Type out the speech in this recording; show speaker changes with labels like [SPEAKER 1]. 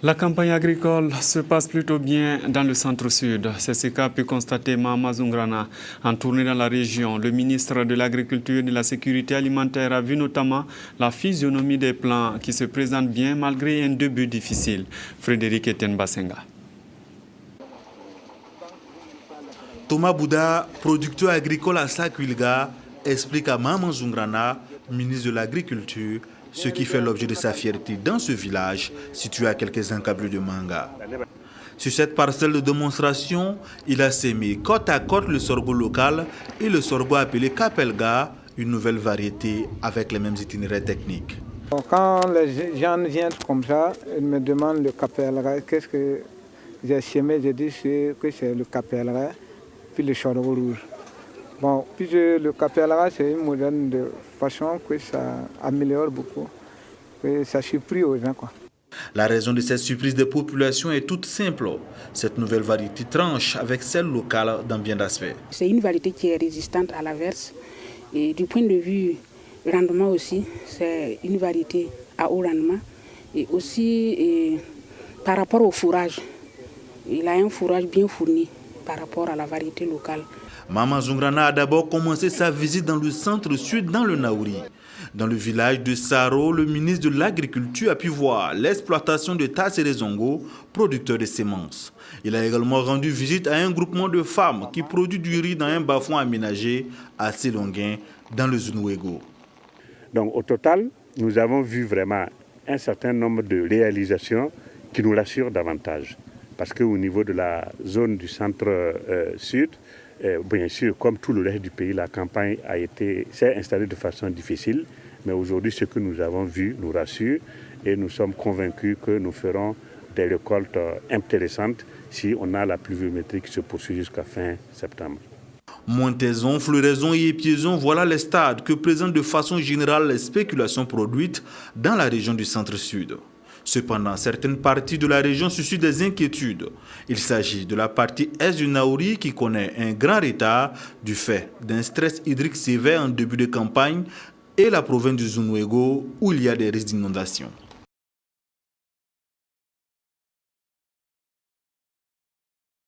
[SPEAKER 1] La campagne agricole se passe plutôt bien dans le centre-sud. C'est ce qu'a pu constater Mahama Zungrana en tournée dans la région. Le ministre de l'Agriculture et de la Sécurité alimentaire a vu notamment la physionomie des plants qui se présentent bien malgré un début difficile. Frédéric Etienne Bassenga.
[SPEAKER 2] Thomas Bouda, producteur agricole à Sakuilga, explique à Mahama Zungrana, ministre de l'Agriculture, ce qui fait l'objet de sa fierté dans ce village situé à quelques encablures de Manga. Sur cette parcelle de démonstration, il a sémé côte à côte le sorgho local et le sorgho appelé Kapelga, une nouvelle variété avec les mêmes itinéraires techniques.
[SPEAKER 3] Quand les gens viennent comme ça, ils me demandent le Kapelga, qu'est-ce que j'ai sémé, je dis que c'est le Kapelga, puis le sorgho rouge. Bon, puis le Kapelga, c'est une modèle de façon que ça améliore beaucoup, que ça surprend aux gens, quoi.
[SPEAKER 2] La raison de cette surprise des populations est toute simple. Cette nouvelle variété tranche avec celle locale dans bien d'aspects.
[SPEAKER 4] C'est une variété qui est résistante à l'averse et du point de vue rendement aussi, c'est une variété à haut rendement et aussi par rapport au fourrage. Il a un fourrage bien fourni par rapport à la variété locale.
[SPEAKER 2] Mahama Zungrana a d'abord commencé sa visite dans le centre-sud, dans le Naouri. Dans le village de Saro, le ministre de l'Agriculture a pu voir l'exploitation de Tasserezongo, producteur de semences. Il a également rendu visite à un groupement de femmes qui produit du riz dans un bas-fond aménagé à Selonguin, dans le Zunwego.
[SPEAKER 5] Donc au total, nous avons vu vraiment un certain nombre de réalisations qui nous rassurent davantage. Parce qu'au niveau de la zone du centre-sud, bien sûr, comme tout le reste du pays, la campagne s'est installée de façon difficile. Mais aujourd'hui, ce que nous avons vu nous rassure et nous sommes convaincus que nous ferons des récoltes intéressantes si on a la pluviométrie qui se poursuit jusqu'à fin septembre.
[SPEAKER 2] Montaison, floraison et épiaison, voilà les stades que présentent de façon générale les spéculations produites dans la région du centre-sud. Cependant, certaines parties de la région suscitent des inquiétudes. Il s'agit de la partie est du Naouri qui connaît un grand retard du fait d'un stress hydrique sévère en début de campagne et la province du Zunwego où il y a des risques d'inondation.